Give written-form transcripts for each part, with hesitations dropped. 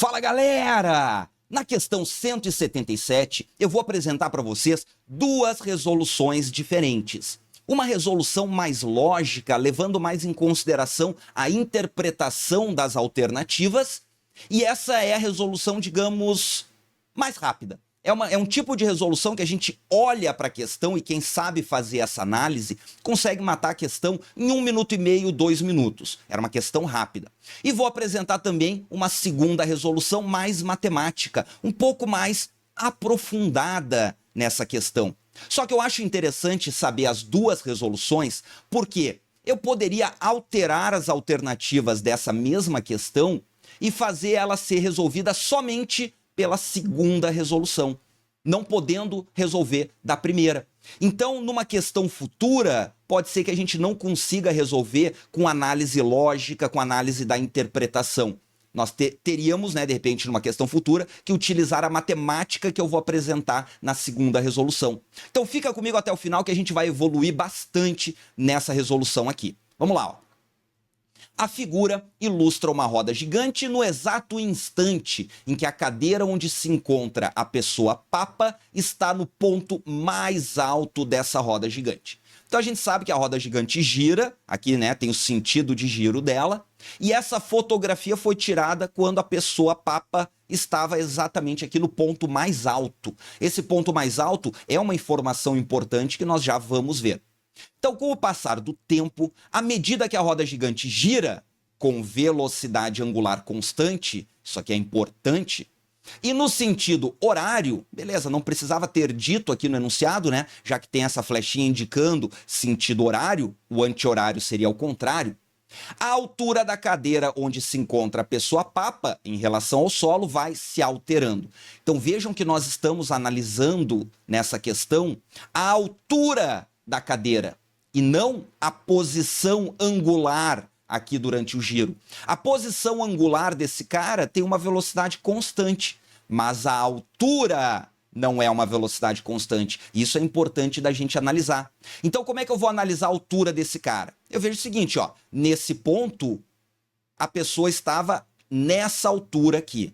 Fala, galera! Na questão 177, eu vou apresentar para vocês duas resoluções diferentes. Uma resolução mais lógica, levando mais em consideração a interpretação das alternativas, e essa é a resolução, digamos, mais rápida. É um tipo de resolução que a gente olha para a questão e quem sabe fazer essa análise consegue matar a questão em 1 minuto e meio, 2 minutos. Era uma questão rápida. E vou apresentar também uma segunda resolução mais matemática, um pouco mais aprofundada nessa questão. Só que eu acho interessante saber as duas resoluções, porque eu poderia alterar as alternativas dessa mesma questão e fazer ela ser resolvida somente pela segunda resolução, não podendo resolver da primeira. Então, numa questão futura, pode ser que a gente não consiga resolver com análise lógica, com análise da interpretação. Nós teríamos, de repente, numa questão futura, que utilizar a matemática que eu vou apresentar na segunda resolução. Então, fica comigo até o final que a gente vai evoluir bastante nessa resolução aqui. Vamos lá, ó. A figura ilustra uma roda gigante no exato instante em que a cadeira onde se encontra a pessoa papa está no ponto mais alto dessa roda gigante. Então a gente sabe que a roda gigante gira, aqui tem o sentido de giro dela, e essa fotografia foi tirada quando a pessoa papa estava exatamente aqui no ponto mais alto. Esse ponto mais alto é uma informação importante que nós já vamos ver. Então, com o passar do tempo, à medida que a roda gigante gira com velocidade angular constante, isso aqui é importante, e no sentido horário, beleza, não precisava ter dito aqui no enunciado, já que tem essa flechinha indicando sentido horário, o anti-horário seria o contrário, a altura da cadeira onde se encontra a pessoa papa em relação ao solo vai se alterando. Então, vejam que nós estamos analisando nessa questão a altura da cadeira e não a posição angular aqui durante o giro. A posição angular desse cara tem uma velocidade constante, mas a altura não é uma velocidade constante. Isso é importante da gente analisar. Então, como é que eu vou analisar a altura desse cara? Eu vejo o seguinte, ó, nesse ponto, a pessoa estava nessa altura aqui.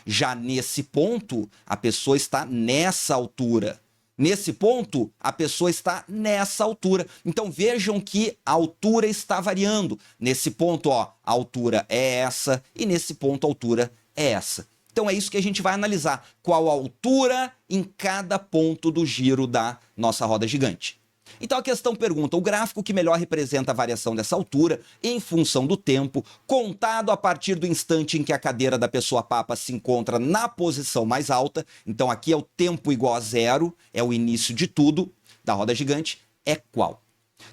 Já nesse ponto, a pessoa está nessa altura. Nesse ponto, a pessoa está nessa altura. Então, vejam que a altura está variando. Nesse ponto, ó, a altura é essa e nesse ponto a altura é essa. Então, é isso que a gente vai analisar. Qual a altura em cada ponto do giro da nossa roda gigante. Então, a questão pergunta, o gráfico que melhor representa a variação dessa altura em função do tempo, contado a partir do instante em que a cadeira da pessoa papa se encontra na posição mais alta, então aqui é o tempo igual a zero, é o início de tudo da roda gigante, é qual?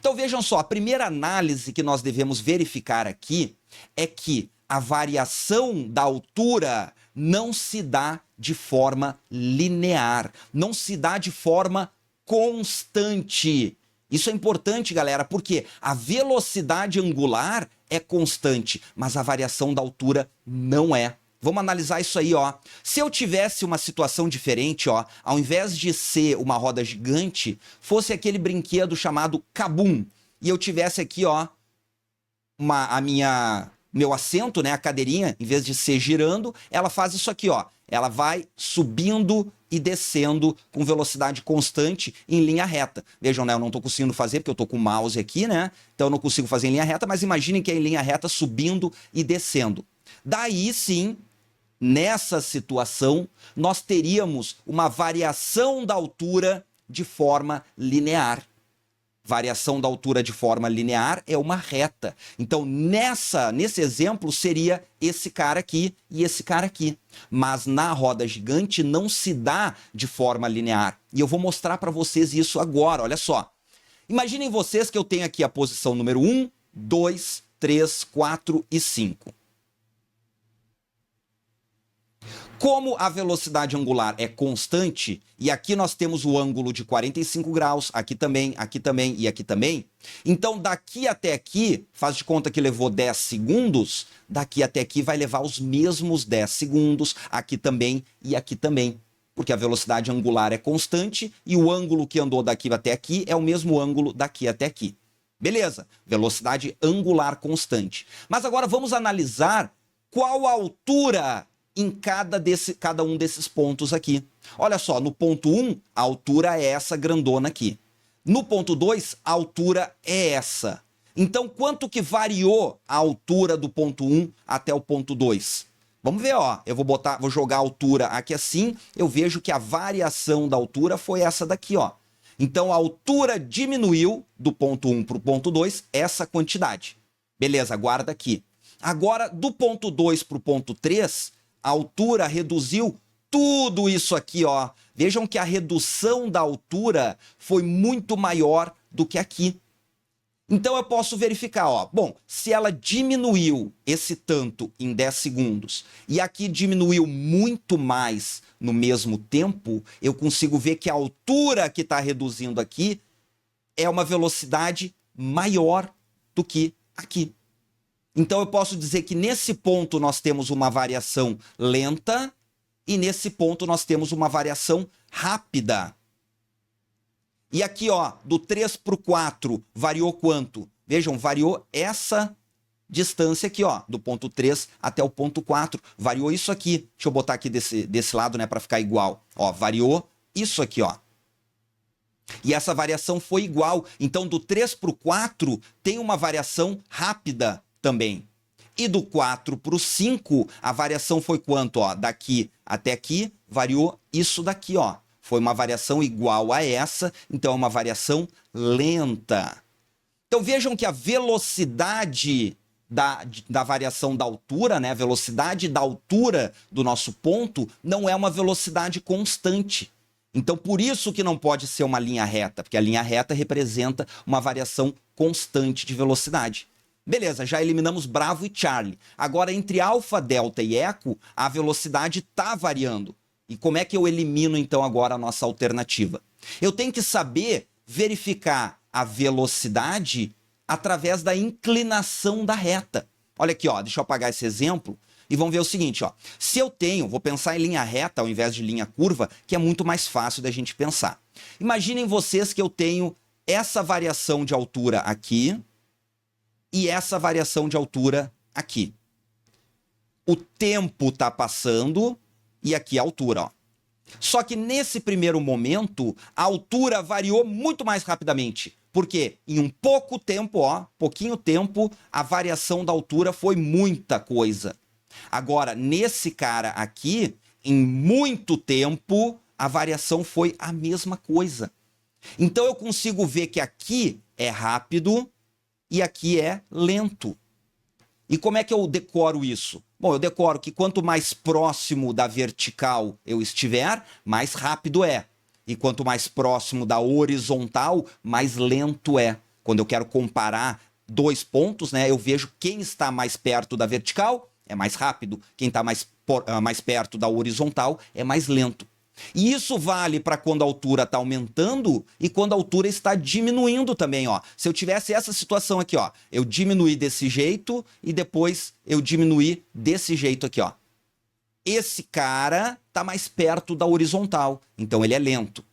Então, vejam só, a primeira análise que nós devemos verificar aqui é que a variação da altura não se dá de forma linear, não se dá de forma constante. Isso é importante, galera, porque a velocidade angular é constante, mas a variação da altura não é. Vamos analisar isso aí, ó. Se eu tivesse uma situação diferente, ó, ao invés de ser uma roda gigante, fosse aquele brinquedo chamado Kabum, e eu tivesse aqui, ó, meu assento, a cadeirinha, em vez de ser girando, ela faz isso aqui, ó. Ela vai subindo e descendo com velocidade constante em linha reta. Vejam, eu não estou conseguindo fazer porque eu estou com o mouse aqui, então eu não consigo fazer em linha reta, mas imaginem que é em linha reta subindo e descendo. Daí sim, nessa situação, nós teríamos uma variação da altura de forma linear. Variação da altura de forma linear é uma reta. Então, nesse exemplo, seria esse cara aqui e esse cara aqui. Mas na roda gigante não se dá de forma linear. E eu vou mostrar para vocês isso agora, olha só. Imaginem vocês que eu tenho aqui a posição número 1, 2, 3, 4 e 5. Como a velocidade angular é constante, e aqui nós temos o ângulo de 45 graus, aqui também e aqui também, então daqui até aqui, faz de conta que levou 10 segundos, daqui até aqui vai levar os mesmos 10 segundos, aqui também e aqui também, porque a velocidade angular é constante e o ângulo que andou daqui até aqui é o mesmo ângulo daqui até aqui. Beleza, velocidade angular constante. Mas agora vamos analisar qual a altura em cada um desses pontos aqui. Olha só, no ponto 1, a altura é essa grandona aqui. No ponto 2, a altura é essa. Então, quanto que variou a altura do ponto 1 até o ponto 2? Vamos ver, ó. Eu vou jogar a altura aqui assim, eu vejo que a variação da altura foi essa daqui, ó. Então, a altura diminuiu do ponto 1 para o ponto 2, essa quantidade. Beleza, guarda aqui. Agora, do ponto 2 para o ponto 3, a altura reduziu tudo isso aqui, ó. Vejam que a redução da altura foi muito maior do que aqui. Então eu posso verificar, ó. Bom, se ela diminuiu esse tanto em 10 segundos e aqui diminuiu muito mais no mesmo tempo, eu consigo ver que a altura que está reduzindo aqui é uma velocidade maior do que aqui. Então eu posso dizer que nesse ponto nós temos uma variação lenta e nesse ponto nós temos uma variação rápida. E aqui, ó, do 3 para o 4, variou quanto? Vejam, variou essa distância aqui, ó, do ponto 3 até o ponto 4. Variou isso aqui. Deixa eu botar aqui desse lado, né, para ficar igual. Ó, variou isso aqui, ó. E essa variação foi igual. Então, do 3 para o 4, tem uma variação rápida também. E do 4 para o 5, a variação foi quanto? Ó, daqui até aqui, variou isso daqui, ó. Foi uma variação igual a essa, então é uma variação lenta. Então vejam que a velocidade da variação da altura, né, a velocidade da altura do nosso ponto, não é uma velocidade constante. Então por isso que não pode ser uma linha reta, porque a linha reta representa uma variação constante de velocidade. Beleza, já eliminamos Bravo e Charlie. Agora, entre alfa, delta e eco, a velocidade está variando. E como é que eu elimino, então, agora a nossa alternativa? Eu tenho que saber verificar a velocidade através da inclinação da reta. Olha aqui, ó, deixa eu apagar esse exemplo e vamos ver o seguinte, ó. Se eu tenho, vou pensar em linha reta ao invés de linha curva, que é muito mais fácil da gente pensar. Imaginem vocês que eu tenho essa variação de altura aqui e essa variação de altura aqui. O tempo está passando e aqui a altura, ó. Só que nesse primeiro momento, a altura variou muito mais rapidamente. Porque em um pouco tempo, ó, pouquinho tempo, a variação da altura foi muita coisa. Agora, nesse cara aqui, em muito tempo, a variação foi a mesma coisa. Então eu consigo ver que aqui é rápido e aqui é lento. E como é que eu decoro isso? Bom, eu decoro que quanto mais próximo da vertical eu estiver, mais rápido é. E quanto mais próximo da horizontal, mais lento é. Quando eu quero comparar dois pontos, né, eu vejo quem está mais perto da vertical é mais rápido, quem está mais perto da horizontal é mais lento. E isso vale para quando a altura está aumentando e quando a altura está diminuindo também, ó. Se eu tivesse essa situação aqui, ó, eu diminuí desse jeito e depois eu diminuí desse jeito aqui, ó. Esse cara está mais perto da horizontal, então ele é lento.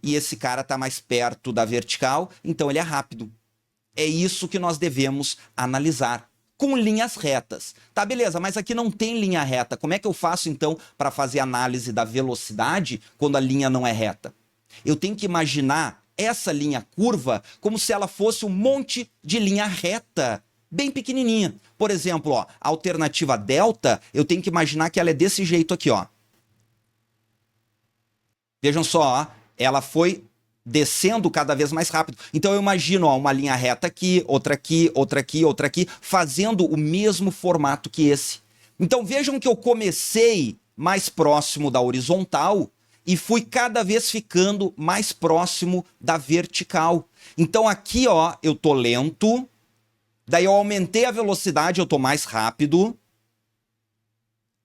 E esse cara está mais perto da vertical, então ele é rápido. É isso que nós devemos analisar com linhas retas. Tá, beleza, mas aqui não tem linha reta. Como é que eu faço, então, para fazer análise da velocidade quando a linha não é reta? Eu tenho que imaginar essa linha curva como se ela fosse um monte de linha reta, bem pequenininha. Por exemplo, ó, a alternativa delta, eu tenho que imaginar que ela é desse jeito aqui, ó. Vejam só, ó, ela foi descendo cada vez mais rápido. Então eu imagino, ó, uma linha reta aqui, outra aqui, outra aqui, outra aqui, fazendo o mesmo formato que esse. Então vejam que eu comecei mais próximo da horizontal e fui cada vez ficando mais próximo da vertical. Então aqui, ó, eu tô lento, daí eu aumentei a velocidade, eu tô mais rápido.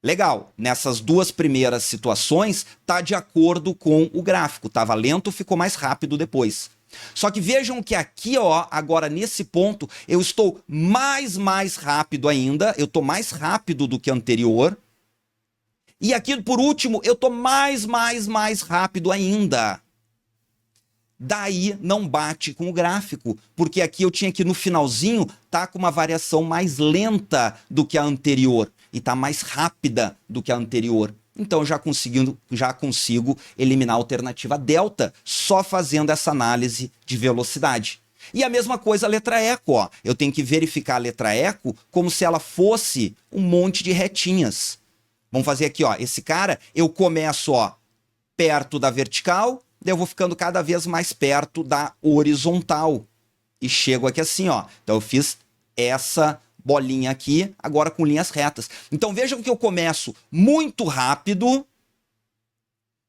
Legal, nessas duas primeiras situações, tá de acordo com o gráfico. Tava lento, ficou mais rápido depois. Só que vejam que aqui, ó, agora nesse ponto, eu estou mais rápido ainda. Eu tô mais rápido do que anterior. E aqui, por último, eu tô mais rápido ainda. Daí não bate com o gráfico, porque aqui eu tinha que no finalzinho tá com uma variação mais lenta do que a anterior. e está mais rápida do que a anterior. Então já consigo eliminar a alternativa delta só fazendo essa análise de velocidade. E a mesma coisa a letra eco, ó. Eu tenho que verificar a letra eco como se ela fosse um monte de retinhas. Vamos fazer aqui, ó. Esse cara, eu começo, ó, perto da vertical, daí eu vou ficando cada vez mais perto da horizontal. E chego aqui assim, ó. Então eu fiz essa bolinha aqui, agora com linhas retas. Então vejam que eu começo muito rápido,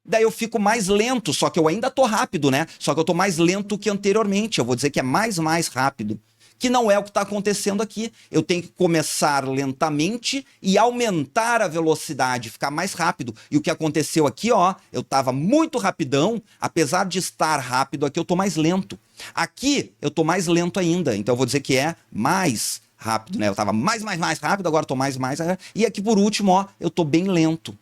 daí eu fico mais lento, só que eu ainda tô rápido, né? Só que eu tô mais lento que anteriormente. Eu vou dizer que é mais rápido. Que não é o que está acontecendo aqui. Eu tenho que começar lentamente e aumentar a velocidade, ficar mais rápido. E o que aconteceu aqui, ó, eu estava muito rapidão, apesar de estar rápido aqui, eu tô mais lento. Aqui, eu tô mais lento ainda, então eu vou dizer que é mais rápido, né? Eu estava mais rápido, agora eu tô mais. E aqui, por último, ó, eu tô bem lento.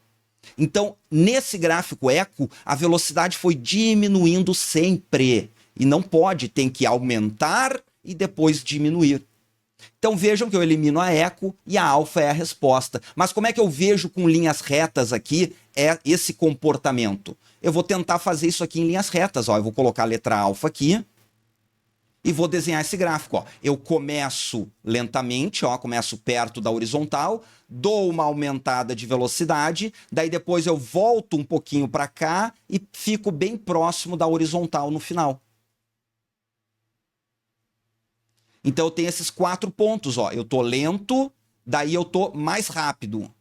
Então, nesse gráfico eco, a velocidade foi diminuindo sempre. E não pode, tem que aumentar e depois diminuir. Então vejam que eu elimino a eco e a alfa é a resposta. Mas como é que eu vejo com linhas retas aqui esse comportamento? Eu vou tentar fazer isso aqui em linhas retas. Ó. Eu vou colocar a letra alfa aqui e vou desenhar esse gráfico. Ó. Eu começo lentamente, ó, começo perto da horizontal, dou uma aumentada de velocidade, daí depois eu volto um pouquinho para cá e fico bem próximo da horizontal no final. Então eu tenho esses 4 pontos, ó. Eu tô lento, daí eu tô mais rápido.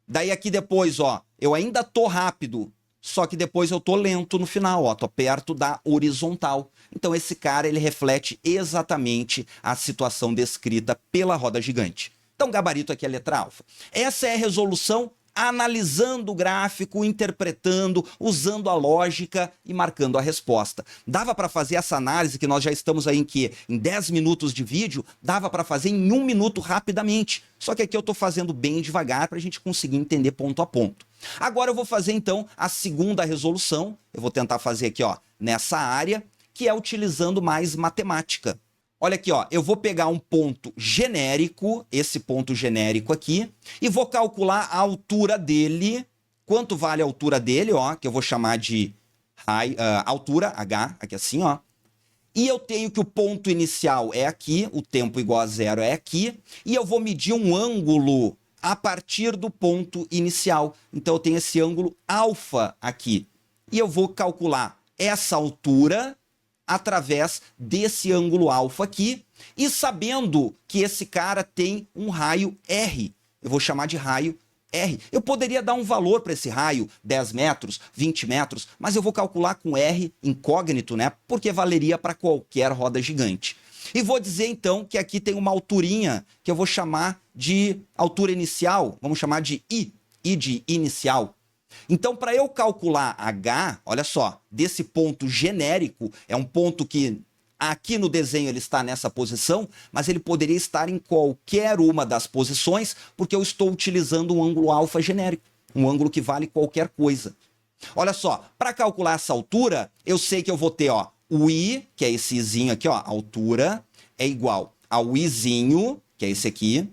Daí aqui depois, ó, eu ainda tô rápido, só que depois eu tô lento no final, ó, tô perto da horizontal. Então esse cara, ele reflete exatamente a situação descrita pela roda gigante. Então gabarito aqui é a letra alfa. Essa é a resolução analisando o gráfico, interpretando, usando a lógica e marcando a resposta. Dava para fazer essa análise, que nós já estamos aí em 10 minutos de vídeo, dava para fazer em 1 minuto rapidamente. Só que aqui eu estou fazendo bem devagar para a gente conseguir entender ponto a ponto. Agora eu vou fazer então a segunda resolução, eu vou tentar fazer aqui, ó, nessa área, que é utilizando mais matemática. Olha aqui, ó, eu vou pegar um ponto genérico, esse ponto genérico aqui, e vou calcular a altura dele, quanto vale a altura dele, ó, que eu vou chamar de altura, H, aqui assim, ó. E eu tenho que o ponto inicial é aqui, o tempo igual a 0 é aqui, e eu vou medir um ângulo a partir do ponto inicial. Então eu tenho esse ângulo alfa aqui. E eu vou calcular essa altura através desse ângulo alfa aqui, e sabendo que esse cara tem um raio R. Eu vou chamar de raio R. Eu poderia dar um valor para esse raio, 10 metros, 20 metros, mas eu vou calcular com R incógnito, né? Porque valeria para qualquer roda gigante. E vou dizer então que aqui tem uma alturinha que eu vou chamar de altura inicial, vamos chamar de I de inicial. Então, para eu calcular H, olha só, desse ponto genérico, é um ponto que aqui no desenho ele está nessa posição, mas ele poderia estar em qualquer uma das posições, porque eu estou utilizando um ângulo alfa genérico, um ângulo que vale qualquer coisa. Olha só, para calcular essa altura, eu sei que eu vou ter, ó, o I, que é esse Izinho aqui, ó, altura, é igual ao Izinho, que é esse aqui,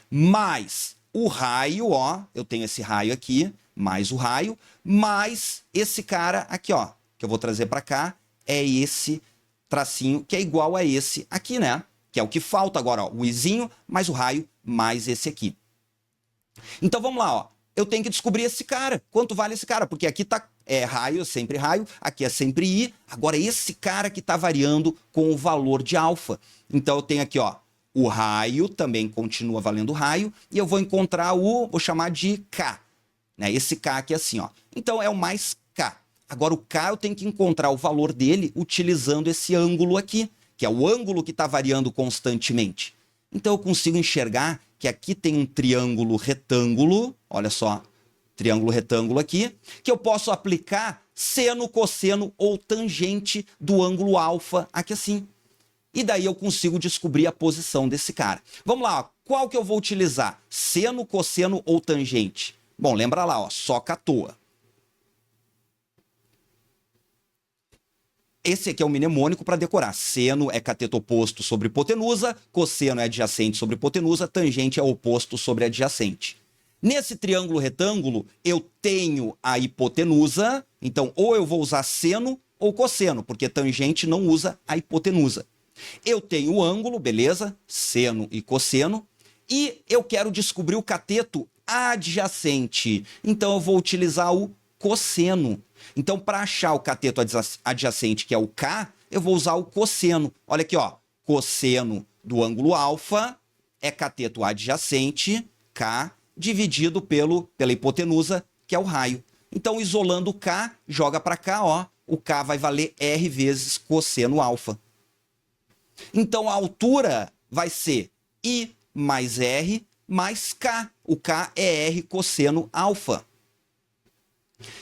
mais o raio, ó, eu tenho esse raio aqui, mais o raio, mais esse cara aqui, ó, que eu vou trazer para cá, é esse tracinho que é igual a esse aqui, né? Que é o que falta agora, ó, o Izinho mais o raio mais esse aqui. Então vamos lá, ó. Eu tenho que descobrir esse cara, quanto vale esse cara, porque aqui tá raio, sempre raio, aqui é sempre I, agora esse cara que tá variando com o valor de alfa. Então eu tenho aqui, ó, o raio também continua valendo raio, e eu vou encontrar vou chamar de K. Né? Esse K aqui é assim, ó. Então é o mais K. Agora o K eu tenho que encontrar o valor dele utilizando esse ângulo aqui, que é o ângulo que está variando constantemente. Então eu consigo enxergar que aqui tem um triângulo retângulo, olha só, triângulo retângulo aqui, que eu posso aplicar seno, cosseno ou tangente do ângulo alfa aqui assim. E daí eu consigo descobrir a posição desse cara. Vamos lá, ó. Qual que eu vou utilizar? Seno, cosseno ou tangente? Bom, lembra lá, ó, soca à toa. Esse aqui é o mnemônico para decorar. Seno é cateto oposto sobre hipotenusa, cosseno é adjacente sobre hipotenusa, tangente é oposto sobre adjacente. Nesse triângulo retângulo, eu tenho a hipotenusa, então ou eu vou usar seno ou cosseno, porque tangente não usa a hipotenusa. Eu tenho o ângulo, beleza? Seno e cosseno. E eu quero descobrir o cateto adjacente. Então eu vou utilizar o cosseno. Então, para achar o cateto adjacente, que é o K, eu vou usar o cosseno. Olha aqui, ó. Cosseno do ângulo alfa é cateto adjacente, K, dividido pela hipotenusa, que é o raio. Então, isolando o K, joga para cá, ó. O K vai valer R vezes cosseno alfa. Então, a altura vai ser I mais R mais K. O K é R cosseno alfa.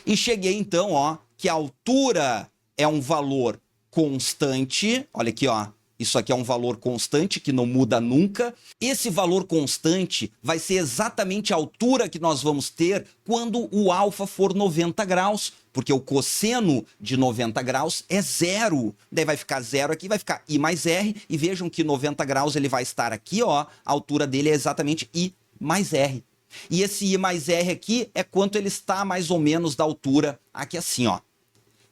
E cheguei, então, ó, que a altura é um valor constante. Olha aqui, ó. Isso aqui é um valor constante que não muda nunca. Esse valor constante vai ser exatamente a altura que nós vamos ter quando o alfa for 90 graus, porque o cosseno de 90 graus é zero. Daí vai ficar zero aqui, vai ficar I mais R, e vejam que 90 graus ele vai estar aqui, ó, a altura dele é exatamente I mais R. E esse I mais R aqui é quanto ele está mais ou menos da altura aqui assim, ó.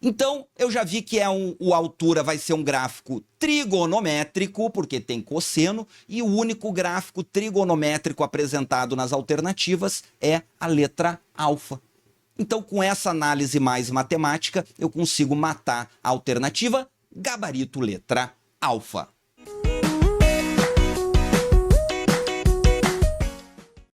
Então, eu já vi que a altura vai ser um gráfico trigonométrico, porque tem cosseno, e o único gráfico trigonométrico apresentado nas alternativas é a letra alfa. Então, com essa análise mais matemática, eu consigo matar a alternativa gabarito letra alfa.